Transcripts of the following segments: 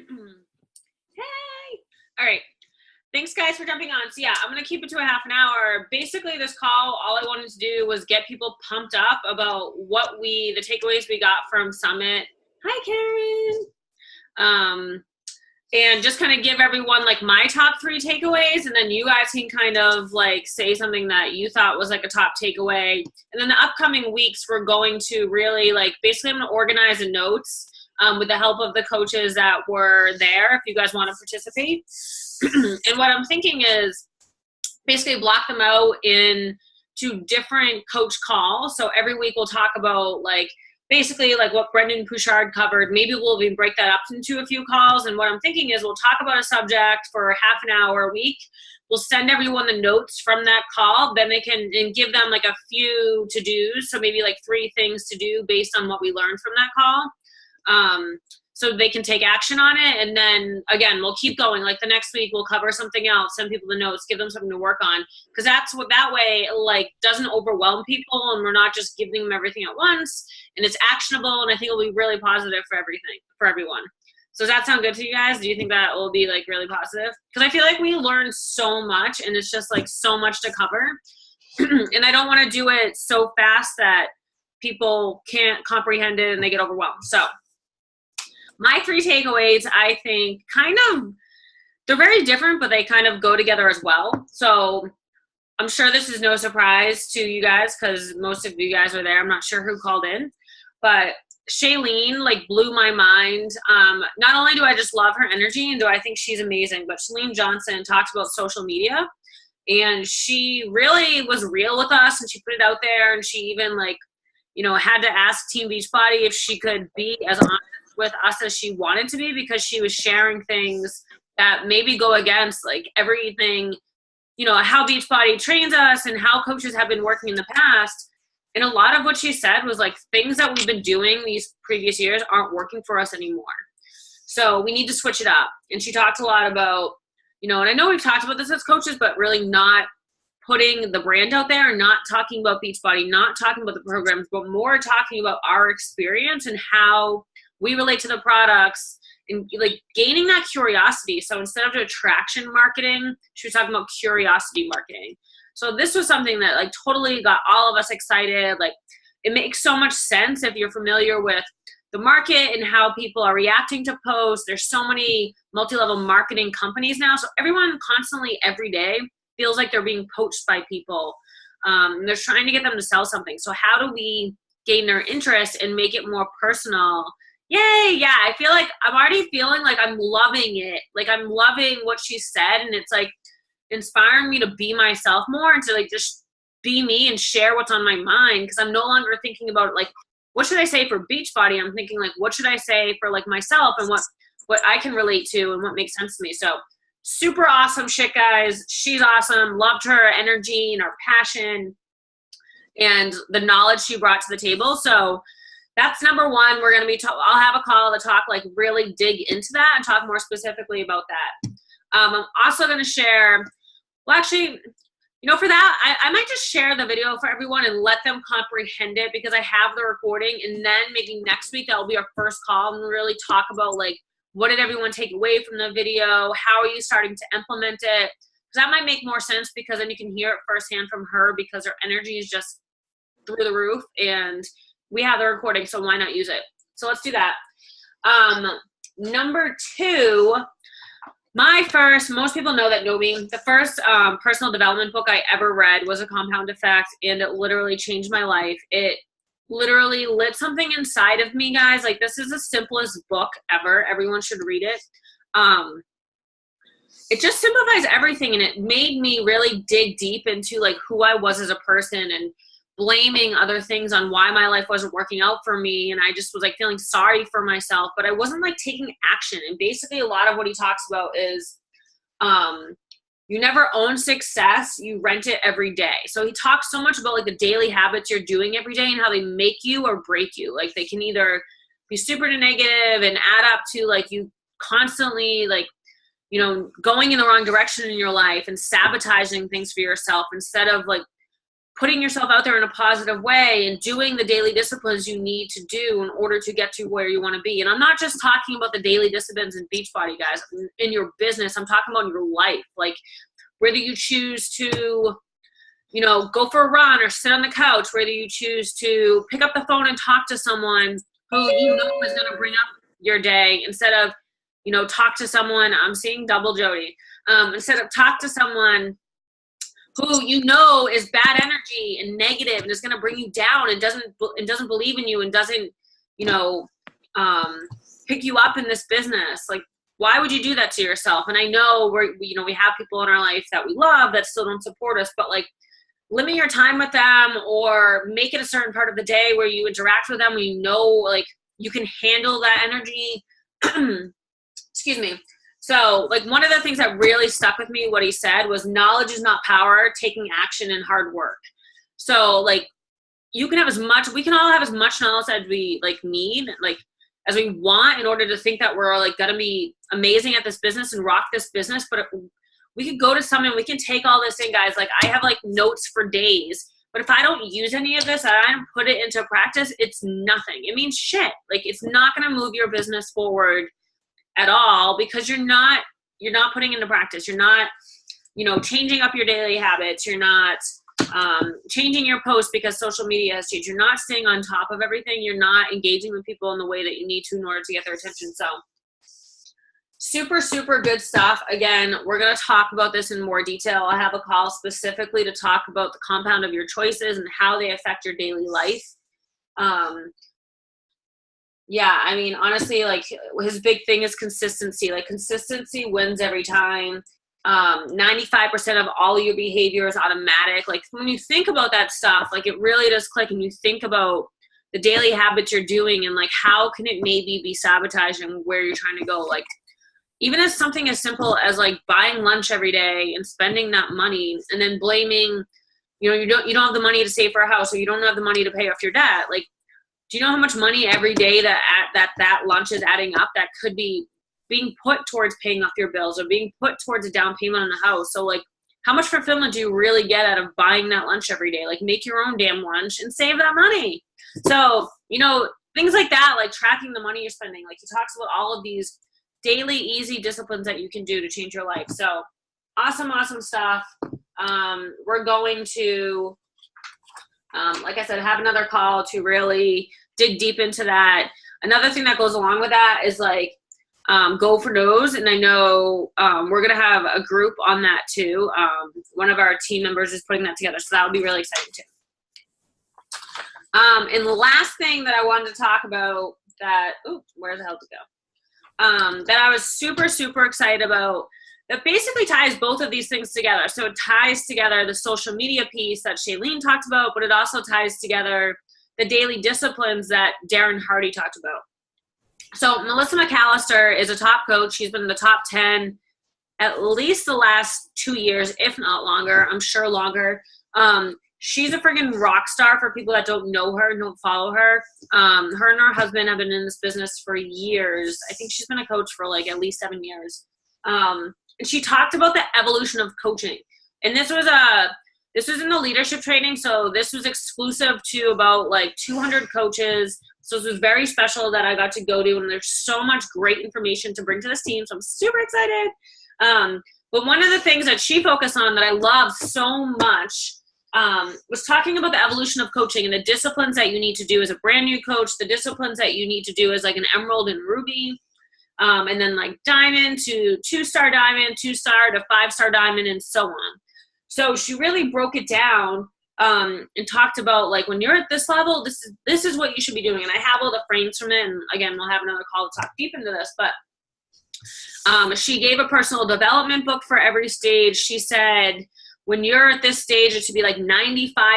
Hey. All right. Thanks, guys, for jumping on. So, yeah, I'm going to keep it to a half an hour. Basically, this call, all I wanted to do was get people pumped up about the takeaways we got from Summit. Hi, Karen. And just kind of give everyone like my top 3 takeaways, and then you guys can kind of like say something that you thought was like a top takeaway. And then the upcoming weeks, we're going to really basically I'm going to organize the notes with the help of the coaches that were there if you guys want to participate. And what I'm thinking is basically block them out into different coach calls. So every week we'll talk about basically what Brendan Pouchard covered. Maybe we'll even break that up into a few calls. And what I'm thinking is we'll talk about a subject for half an hour a week. We'll send everyone the notes from that call. Then they can and give them a few to-dos. So maybe 3 things to do based on what we learned from that call. So they can take action on it. And then again, we'll keep going. The next week we'll cover something else, send people the notes, give them something to work on. Cause that way doesn't overwhelm people and we're not just giving them everything at once, and it's actionable. And I think it'll be really positive for everyone. So does that sound good to you guys? Do you think that will be really positive? Cause I feel like we learn so much and it's just so much to cover. And I don't want to do it so fast that people can't comprehend it and they get overwhelmed. So my 3 takeaways, I think they're very different, but they kind of go together as well. So I'm sure this is no surprise to you guys because most of you guys are there. I'm not sure who called in, but Shailene blew my mind. Not only do I just love her energy and do I think she's amazing, but Shailene Johnson talked about social media, and she really was real with us, and she put it out there, and she even had to ask Team Beachbody if she could be as honest with us as she wanted to be, because she was sharing things that maybe go against everything, how Beachbody trains us and how coaches have been working in the past. And a lot of what she said was things that we've been doing these previous years aren't working for us anymore. So we need to switch it up. And she talked a lot about, and I know we've talked about this as coaches, but really not putting the brand out there and not talking about Beachbody, not talking about the programs, but more talking about our experience and how we relate to the products and gaining that curiosity. So instead of attraction marketing, she was talking about curiosity marketing. So this was something that totally got all of us excited. It makes so much sense if you're familiar with the market and how people are reacting to posts. There's so many multi-level marketing companies now. So everyone constantly every day feels like they're being poached by people. And they're trying to get them to sell something. So how do we gain their interest and make it more personal? Yay. Yeah. I feel I'm already feeling I'm loving it. I'm loving what she said. And it's inspiring me to be myself more and to just be me and share what's on my mind. Cause I'm no longer thinking about what should I say for Beachbody? I'm thinking what should I say for myself and what I can relate to and what makes sense to me. So super awesome shit, guys. She's awesome. Loved her energy and her passion and the knowledge she brought to the table. So that's number 1. We're going to be, I'll have a call to talk, really dig into that and talk more specifically about that. I'm also going to share, well, actually, for that, I might just share the video for everyone and let them comprehend it because I have the recording. And then maybe next week, that will be our first call and really talk about, what did everyone take away from the video? How are you starting to implement it? Because that might make more sense because then you can hear it firsthand from her because her energy is just through the roof. And we have the recording, so why not use it? So let's do that. Number 2, most people know me, the first personal development book I ever read was A Compound Effect, and it literally changed my life. It literally lit something inside of me, guys. This is the simplest book ever. Everyone should read it. It just simplifies everything, and it made me really dig deep into who I was as a person and blaming other things on why my life wasn't working out for me. And I just was feeling sorry for myself, but I wasn't taking action. And basically a lot of what he talks about is, you never own success, you rent it every day. So he talks so much about the daily habits you're doing every day and how they make you or break you. They can either be super negative and add up to you constantly going in the wrong direction in your life and sabotaging things for yourself instead of putting yourself out there in a positive way and doing the daily disciplines you need to do in order to get to where you want to be. And I'm not just talking about the daily disciplines in Beachbody, guys, in your business. I'm talking about your life. Like, whether you choose to, you know, go for a run or sit on the couch, whether you choose to pick up the phone and talk to someone who you know is going to bring up your day instead of, you know, talk to someone. I'm seeing double Jody. Instead of talk to someone who you know is bad energy and negative and is going to bring you down and doesn't believe in you and doesn't, you know, pick you up in this business. Like, why would you do that to yourself? And I know we have people in our life that we love that still don't support us, but like, limit your time with them or make it a certain part of the day where you interact with them, where you know, like, you can handle that energy. Excuse me. So, like, one of the things that really stuck with me, what he said, was knowledge is not power, taking action and hard work. So, like, we can all have as much knowledge as we, like, need, like, as we want in order to think that we're, like, going to be amazing at this business and rock this business. But we could go to someone, we can take all this in, guys. Like, I have, like, notes for days. But if I don't use any of this, I don't put it into practice, it's nothing. It means shit. Like, it's not going to move your business forward at all because you're not putting into practice. You're not, you know, changing up your daily habits. You're not changing your posts because social media has changed. You're not staying on top of everything. You're not engaging with people in the way that you need to in order to get their attention. So super, super good stuff. Again, we're going to talk about this in more detail. I have a call specifically to talk about the compound of your choices and how they affect your daily life. Yeah, I mean, honestly, like, his big thing is consistency. Like, consistency wins every time. 95% of all your behavior is automatic. Like, when you think about that stuff, like, it really does click, and you think about the daily habits you're doing and, like, how can it maybe be sabotaging where you're trying to go. Like, even as something as simple as, like, buying lunch every day and spending that money and then blaming, you know, you don't have the money to save for a house, or you don't have the money to pay off your debt. Like, do you know how much money every day that lunch is adding up that could be being put towards paying off your bills or being put towards a down payment on a house? So, like, how much fulfillment do you really get out of buying that lunch every day? Like, make your own damn lunch and save that money. So, you know, things like that, like tracking the money you're spending. Like, he talks about all of these daily easy disciplines that you can do to change your life. So awesome stuff. We're going to, like I said, have another call to really dig deep into that. Another thing that goes along with that is, like, Go for Nose. And I know we're going to have a group on that too. One of our team members is putting that together. So that would be really exciting too. And the last thing that I wanted to talk about that, where the hell did it go? That I was super, super excited about, that basically ties both of these things together. So it ties together the social media piece that Shailene talked about, but it also ties together the daily disciplines that Darren Hardy talked about. So Melissa McAllister is a top coach. She's been in the top 10 at least the last 2 years, if not longer. I'm sure longer. She's a friggin' rock star for people that don't know her and don't follow her. Her and her husband have been in this business for years. I think she's been a coach for, like, at least 7 years. And she talked about the evolution of coaching. And this was in the leadership training. So this was exclusive to about, like, 200 coaches. So this was very special that I got to go to. And there's so much great information to bring to this team. So I'm super excited. But one of the things that she focused on that I love so much was talking about the evolution of coaching and the disciplines that you need to do as a brand new coach, the disciplines that you need to do as, like, an emerald and ruby, and then, like, diamond to 2-star diamond, 2-star to 5-star diamond, and so on. So she really broke it down and talked about, like, when you're at this level, this is what you should be doing. And I have all the frames from it. And again, we'll have another call to talk deep into this. But she gave a personal development book for every stage. She said, when you're at this stage, it should be like 95%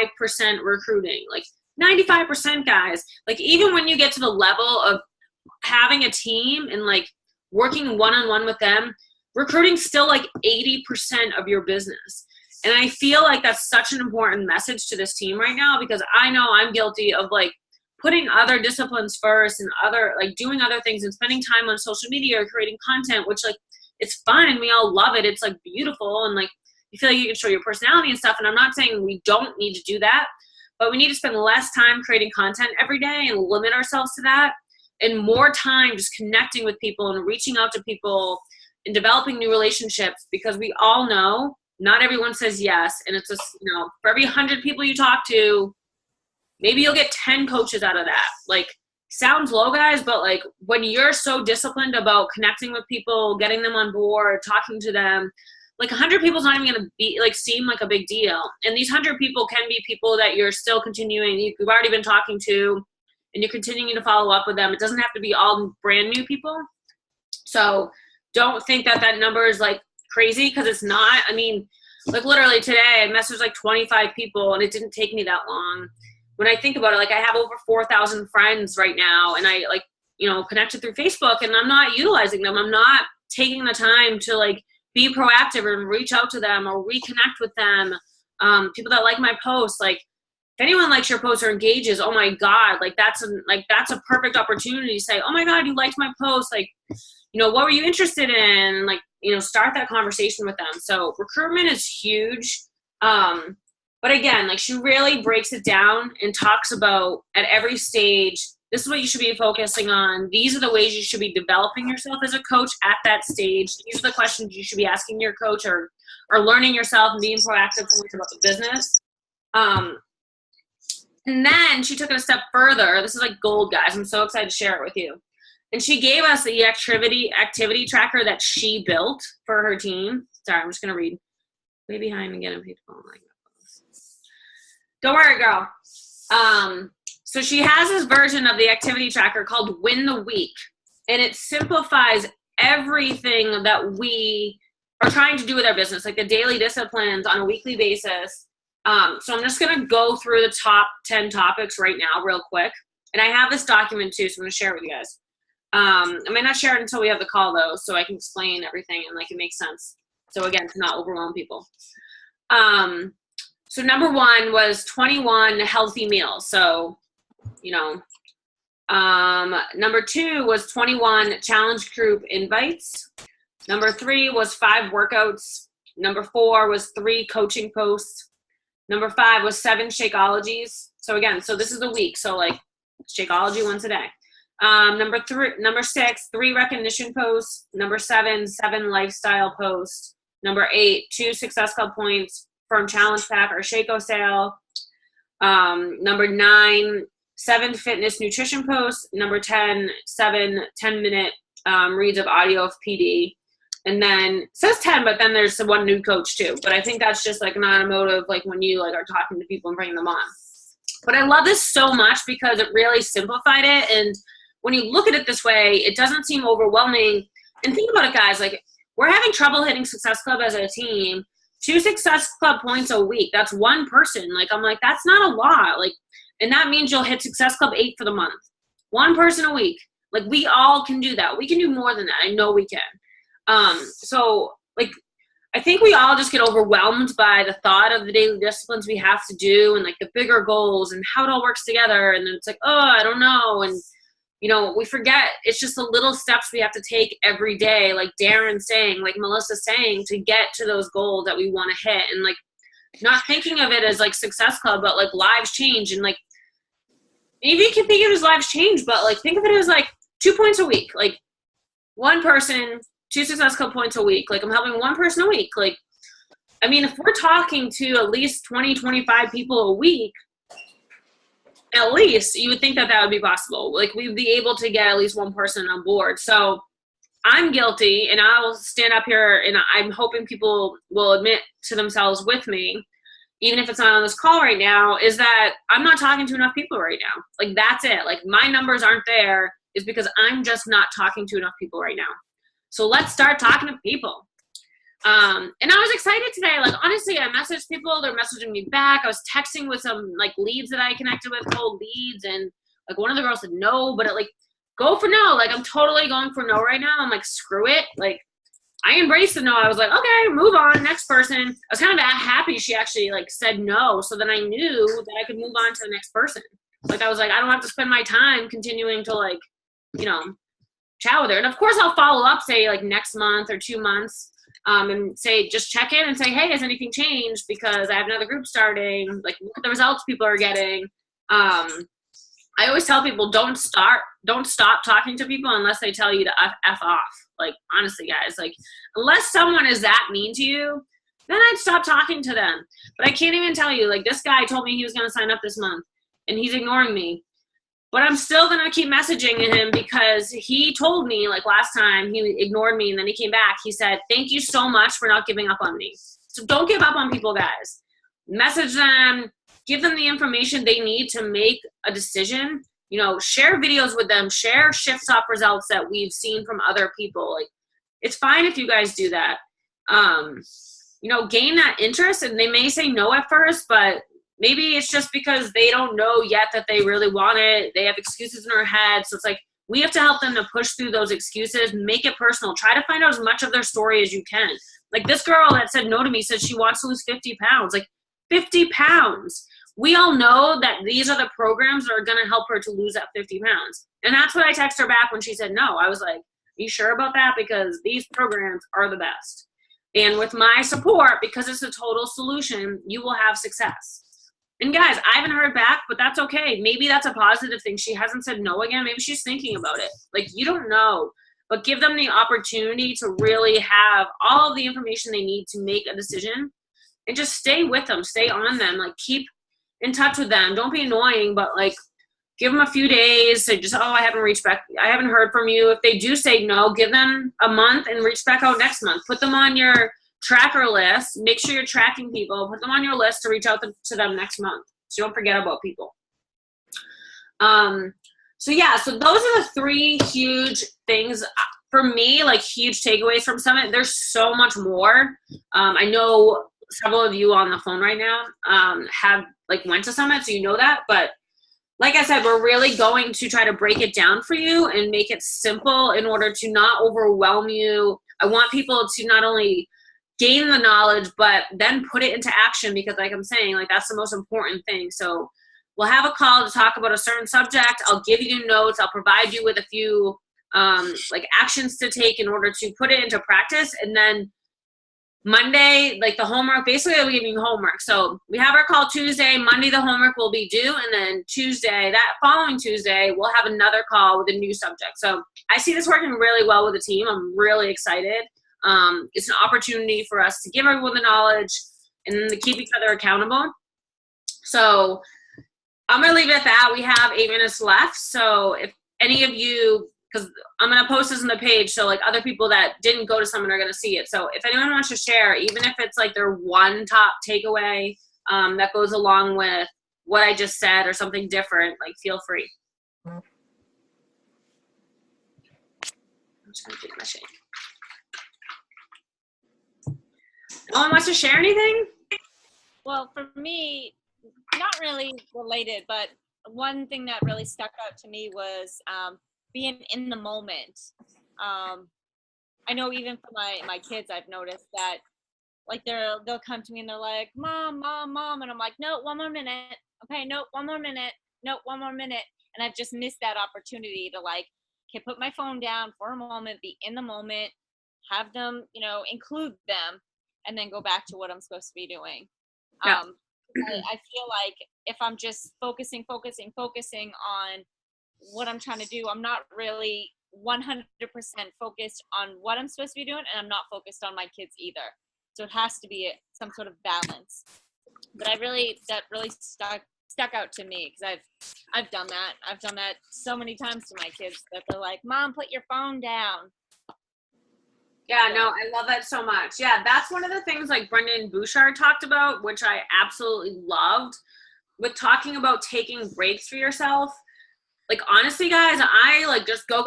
recruiting, like 95%, guys. Like, even when you get to the level of having a team and, like, working one-on-one with them, recruiting's still like 80% of your business. And I feel like that's such an important message to this team right now, because I know I'm guilty of, like, putting other disciplines first and doing other things and spending time on social media or creating content, which, like, it's fun and we all love it. It's, like, beautiful. And, like, you feel like you can show your personality and stuff. And I'm not saying we don't need to do that, but we need to spend less time creating content every day and limit ourselves to that, and more time just connecting with people and reaching out to people and developing new relationships, because we all know not everyone says yes. And it's just, for every 100 people you talk to, maybe you'll get 10 coaches out of that. Like, sounds low, guys, but like when you're so disciplined about connecting with people, getting them on board, talking to them, like 100 people is not even going to be like seem like a big deal. And these 100 people can be people that you're still continuing, you've already been talking to, and you're continuing to follow up with them. It doesn't have to be all brand new people. So don't think that that number is like crazy, because it's not. I mean, like literally today I messaged like 25 people and it didn't take me that long. When I think about it, like I have over 4,000 friends right now, and I like, connected through Facebook, and I'm not utilizing them. I'm not taking the time to like be proactive and reach out to them or reconnect with them. People that like my posts, like if anyone likes your post or engages, oh my God, like that's a perfect opportunity to say, oh my God, you liked my post. Like, what were you interested in? Like, start that conversation with them. So recruitment is huge. But again, like she really breaks it down and talks about at every stage, this is what you should be focusing on. These are the ways you should be developing yourself as a coach at that stage. These are the questions you should be asking your coach, or learning yourself and being proactive about the business. And then she took it a step further. This is like gold, guys. I'm so excited to share it with you. And she gave us the activity tracker that she built for her team. Sorry, I'm just going to read. Way behind again. Don't worry, girl. So she has this version of the activity tracker called Win the Week. And it simplifies everything that we are trying to do with our business, like the daily disciplines on a weekly basis. So I'm just going to go through the top 10 topics right now real quick. And I have this document too, so I'm going to share it with you guys. I may not share it until we have the call though, so I can explain everything and like it makes sense. So again, to not overwhelm people. So number 1 was 21 healthy meals. So, number 2 was 21 challenge group invites. Number 3 was 5 workouts. Number 4 was 3 coaching posts. Number 5 was 7 Shakeologies. So again, so this is a week. So like Shakeology once a day. Number 6, 3 recognition posts. Number 7, 7 lifestyle posts. Number 8, 2 Success Club points from Challenge Pack or Shako sale. Number 9, 7 fitness nutrition posts. Number 10, 7 10-minute reads of audio of PD. And then it says 10, but then there's one new coach too. But I think that's just like an automotive, like when you like are talking to people and bringing them on. But I love this so much because it really simplified it. And when you look at it this way, it doesn't seem overwhelming. And think about it, guys, like we're having trouble hitting Success Club as a team. 2 Success Club points a week. That's one person. Like, I'm like, that's not a lot. Like, and that means you'll hit Success Club 8 for the month. One person a week. Like, we all can do that. We can do more than that. I know we can. So like, I think we all just get overwhelmed by the thought of the daily disciplines we have to do and like the bigger goals and how it all works together. And then it's like, oh, I don't know. And, we forget it's just the little steps we have to take every day. Like Darren's saying, like Melissa's saying, to get to those goals that we want to hit. And like, not thinking of it as like Success Club, but like lives change. And like, maybe you can think of it as lives change, but like, think of it as like 2 points a week. Like one person, 2 Success Club points a week. Like I'm helping one person a week. Like, I mean, if we're talking to at least 20, 25 people a week, at least you would think that would be possible. Like we'd be able to get at least one person on board. So I'm guilty, and I will stand up here, and I'm hoping people will admit to themselves with me, even if it's not on this call right now, is that I'm not talking to enough people right now. Like that's it. Like my numbers aren't there is because I'm just not talking to enough people right now. So let's start talking to people. And I was excited today. Like, honestly, I messaged people. They're messaging me back. I was texting with some, like, leads that I connected with, cold leads. And, like, one of the girls said no, but, go for no. Like, I'm totally going for no right now. I'm like, screw it. Like, I embraced the no. I was like, okay, move on. Next person. I was kind of happy she actually, like, said no. So then I knew that I could move on to the next person. Like, I was like, I don't have to spend my time continuing to, like, chat with her. And, of course, I'll follow up, say, like, next month or 2 months. and say, just check in and say, hey, has anything changed? Because I have another group starting. Like, look at the results people are getting. I always tell people, don't stop talking to people unless they tell you to F off. Like, honestly, guys, like, unless someone is that mean to you, then I'd stop talking to them. But I can't even tell you, like, this guy told me he was going to sign up this month, and he's ignoring me. But I'm still going to keep messaging him because he told me, like, last time he ignored me, and then he came back. He said, thank you so much for not giving up on me. So don't give up on people, guys. Message them. Give them the information they need to make a decision. You know, share videos with them. Share shift stop results that we've seen from other people. Like, it's fine if you guys do that. You know, gain that interest, and they may say no at first, but maybe it's just because they don't know yet that they really want it. They have excuses in their head. So it's like, we have to help them to push through those excuses, make it personal. Try to find out as much of their story as you can. Like, this girl that said no to me said she wants to lose 50 pounds. Like, 50 pounds. We all know that these are the programs that are going to help her to lose that 50 pounds. And that's what I texted her back when she said no. I was like, are you sure about that? Because these programs are the best. And with my support, because it's a total solution, you will have success. And guys, I haven't heard back, but that's okay. Maybe that's a positive thing. She hasn't said no again. Maybe she's thinking about it. Like, you don't know. But give them the opportunity to really have all of the information they need to make a decision. And just stay with them. Stay on them. Like, keep in touch with them. Don't be annoying, but, like, give them a few days. Say just, I haven't heard from you. If they do say no, give them a month and reach back out next month. Put them on your tracker list. Make sure you're tracking people. Put them on your list to reach out to them next month, so you don't forget about people. So those are the 3 huge things for me, like, huge takeaways from Summit. There's so much more. I know several of you on the phone right now have, like, went to Summit, so you know that. But like I said, we're really going to try to break it down for you and make it simple in order to not overwhelm you. I want people to not only gain the knowledge, but then put it into action, because, like I'm saying, like, that's the most important thing. So we'll have a call to talk about a certain subject. I'll give you notes. I'll provide you with a few like, actions to take in order to put it into practice. And then Monday, like, the homework, basically I'll be giving you homework. So we have our call Tuesday. Monday, the homework will be due. And then Tuesday, that following Tuesday, we'll have another call with a new subject. So I see this working really well with the team. I'm really excited. It's an opportunity for us to give everyone the knowledge and to keep each other accountable. So I'm going to leave it at that. We have 8 minutes left. So if any of you, because I'm going to post this on the page, so, like, other people that didn't go to Summit are going to see it. So if anyone wants to share, even if it's, like, their one top takeaway that goes along with what I just said or something different, like, feel free. I'm just going to take my shake. No one wants to share anything? Well, for me, not really related, but one thing that really stuck out to me was being in the moment. I know even for my kids, I've noticed that, like, they'll come to me and they're like, Mom, and I'm like, no, 1 more minute. Okay, no, 1 more minute. No, 1 more minute. And I've just missed that opportunity to, like, okay, put my phone down for a moment, be in the moment, have them, include them, and then go back to what I'm supposed to be doing. Yeah. I feel like if I'm just focusing on what I'm trying to do, I'm not really 100% focused on what I'm supposed to be doing, and I'm not focused on my kids either. So it has to be some sort of balance. But that really stuck out to me, because I've done that. I've done that so many times to my kids that they're like, Mom, put your phone down. Yeah, no, I love that so much. Yeah, that's one of the things, like, Brendon Burchard talked about, which I absolutely loved, with talking about taking breaks for yourself. Like, honestly, guys, I, like, just go.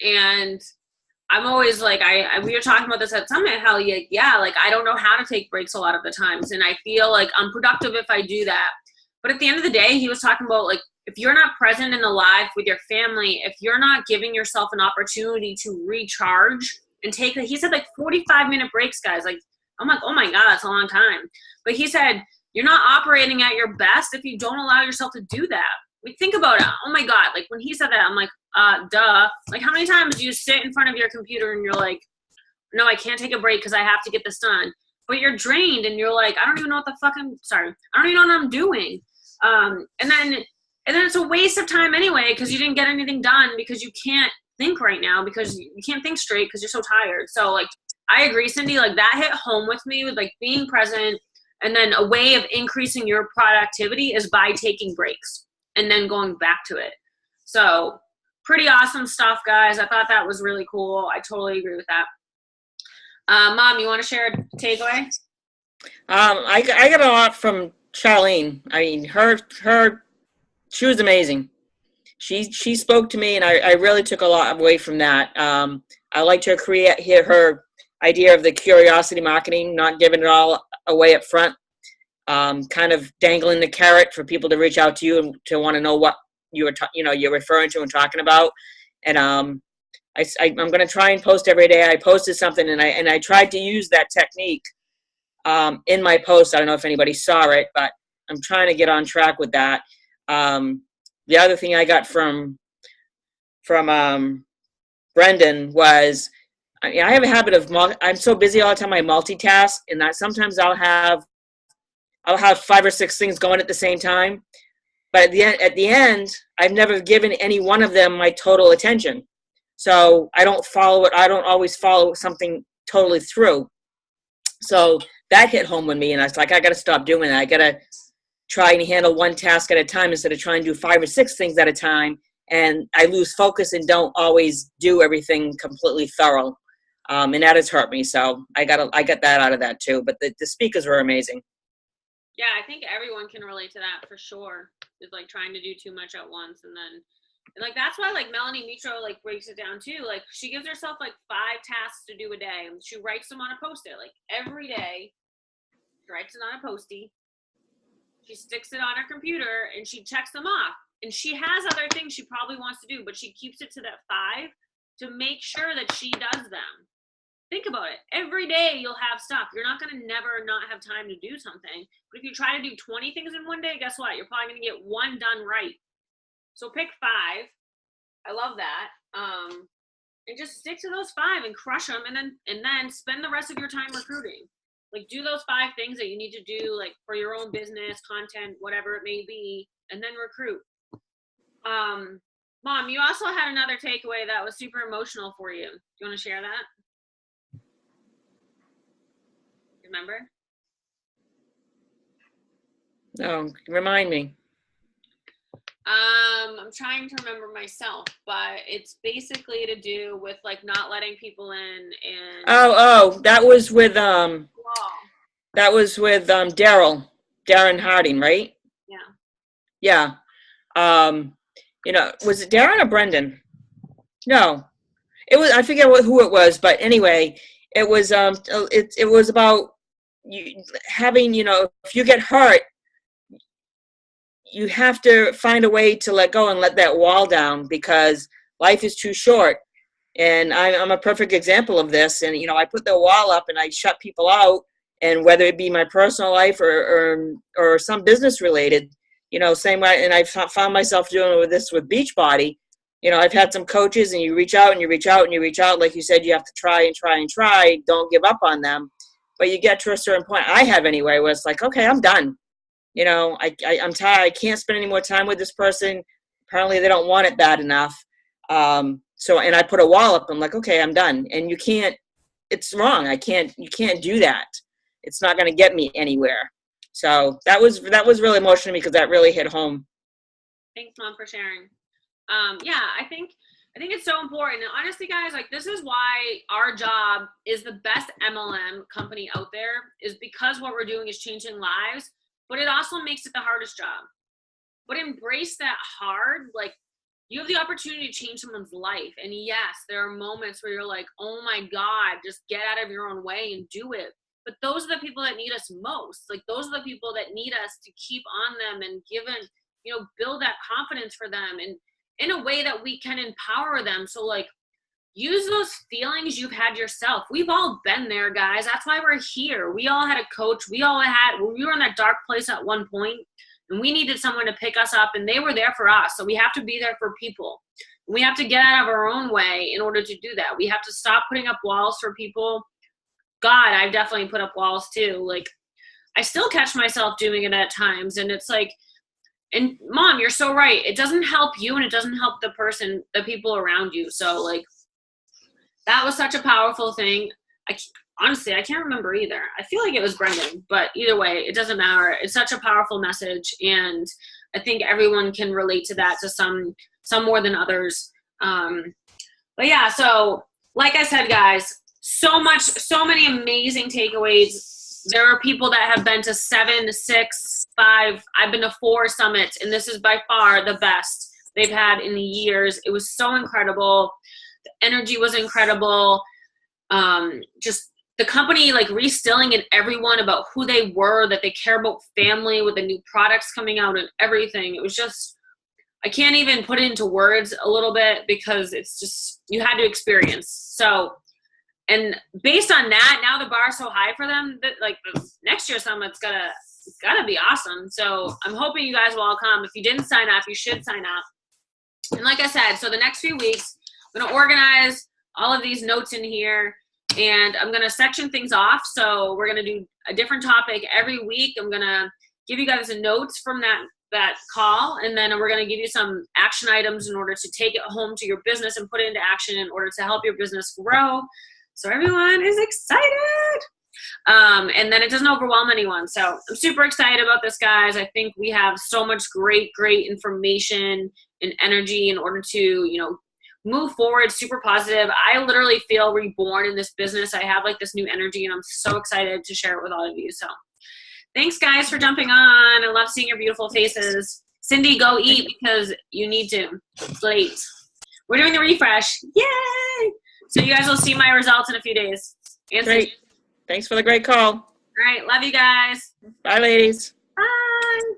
And I'm always like, we were talking about this at Summit, how, yeah, like, I don't know how to take breaks a lot of the times. And I feel like I'm productive if I do that. But at the end of the day, he was talking about, like, if you're not present in the live with your family, if you're not giving yourself an opportunity to recharge and take, he said, like, 45-minute breaks, guys. Like, I'm like, oh my God, that's a long time. But he said, you're not operating at your best if you don't allow yourself to do that. Like, think about it. Oh my God. Like, when he said that, I'm like, duh. Like, how many times do you sit in front of your computer and you're like, no, I can't take a break because I have to get this done. But you're drained and you're like, I don't even know what the fuck I don't even know what I'm doing. And then it's a waste of time anyway because you didn't get anything done because you can't think right now because you can't think straight because you're so tired. So like, I agree, Cindy, like that hit home with me with like being present. And then a way of increasing your productivity is by taking breaks and then going back to it. So pretty awesome stuff, guys. I thought that was really cool. I totally agree with that. Mom, you want to share a takeaway? I got a lot from Charlene. I mean, she was amazing. She spoke to me, and I really took a lot away from that. I liked her idea of the curiosity marketing, not giving it all away up front, kind of dangling the carrot for people to reach out to you and to want to know what you're referring to and talking about. And I'm going to try and post every day. I posted something, and I tried to use that technique in my post. I don't know if anybody saw it, but I'm trying to get on track with that. The other thing I got from Brendan was, I have a habit of I'm so busy all the time. I multitask, and that sometimes I'll have 5 or 6 things going at the same time. But at the end, I've never given any one of them my total attention. So I don't always follow something totally through. So that hit home with me, and I was like, I got to stop doing that. I got to try and handle one task at a time instead of trying to do 5 or 6 things at a time. And I lose focus and don't always do everything completely thorough. And that has hurt me. So I got that out of that too. But the speakers were amazing. Yeah, I think everyone can relate to that for sure. It's like trying to do too much at once, and like that's why like Melanie Mitro like breaks it down too. Like she gives herself like 5 tasks to do a day, and she writes them on a Post-it. Like every day, she writes it on a Post-it. She sticks it on her computer and she checks them off. And she has other things she probably wants to do, but she keeps it to that 5 to make sure that she does them. Think about it. Every day you'll have stuff. You're not going to never not have time to do something. But if you try to do 20 things in one day, guess what? You're probably going to get 1 done right. So pick 5. I love that. And just stick to those 5 and crush them, and then spend the rest of your time recruiting. Like do those 5 things that you need to do, like for your own business, content, whatever it may be, and then recruit. Mom, you also had another takeaway that was super emotional for you. Do you want to share that? Remember? No, remind me. I'm trying to remember myself, but it's basically to do with like not letting people in and that was with Darren Harding, right? Yeah. Was it Darren or Brendan? No, it was, I forget who it was, but anyway, it was it was about you having, if you get hurt, you have to find a way to let go and let that wall down, because life is too short. And I'm a perfect example of this. And, I put the wall up and I shut people out, and whether it be my personal life or some business related, same way. And I've found myself doing this with Beachbody. I've had some coaches, and you reach out and you reach out and you reach out. Like you said, you have to try and try and try. Don't give up on them. But you get to a certain point, I have anyway, where it's like, okay, I'm done. I'm tired. I can't spend any more time with this person. Apparently they don't want it bad enough. And I put a wall up. I'm like, okay, I'm done. And you can't, it's wrong. You can't do that. It's not going to get me anywhere. So that was really emotional to me, because that really hit home. Thanks, Mom, for sharing. I think it's so important. And honestly, guys, like this is why our job is the best MLM company out there, is because what we're doing is changing lives, but it also makes it the hardest job. But embrace that hard, like you have the opportunity to change someone's life. And yes, there are moments where you're like, oh my God, just get out of your own way and do it. But those are the people that need us most. Like those are the people that need us to keep on them and build that confidence for them, and in a way that we can empower them. So like use those feelings you've had yourself. We've all been there, guys. That's why we're here. We all had a coach. We were in that dark place at one point. and we needed someone to pick us up, and they were there for us. So we have to be there for people. We have to get out of our own way in order to do that. We have to stop putting up walls for people. God, I've definitely put up walls too. Like, I still catch myself doing it at times, and it's like, and Mom, you're so right. It doesn't help you, and it doesn't help the people around you. So like, that was such a powerful thing. Honestly, I can't remember either. I feel like it was Brendan, but either way, it doesn't matter. It's such a powerful message, and I think everyone can relate to that to some more than others. But yeah, so like I said, guys, so many amazing takeaways. There are people that have been to 7, 6, 5. I've been to 4 summits, and this is by far the best they've had in years. It was so incredible. The energy was incredible. Just the company like reinstilling in everyone about who they were, that they care about family with the new products coming out and everything. It was just, I can't even put it into words a little bit because it's just, you had to experience. So, and based on that, now the bar is so high for them that like the next year's summit's gotta be awesome. So I'm hoping you guys will all come. If you didn't sign up, you should sign up. And like I said, so the next few weeks, I'm going to organize all of these notes in here, and I'm going to section things off. So we're going to do a different topic every week. I'm going to give you guys notes from that call, and then we're going to give you some action items in order to take it home to your business and put it into action in order to help your business grow. So everyone is excited. And then it doesn't overwhelm anyone. So I'm super excited about this, guys. I think we have so much great information and energy in order to, move forward, super positive. I literally feel reborn in this business. I have like this new energy, and I'm so excited to share it with all of you. So thanks, guys, for jumping on. I love seeing your beautiful faces. Cindy, go eat because you need to. It's late. We're doing the refresh. Yay! So you guys will see my results in a few days. Great. Thanks for the great call. All right. Love you guys. Bye, ladies. Bye.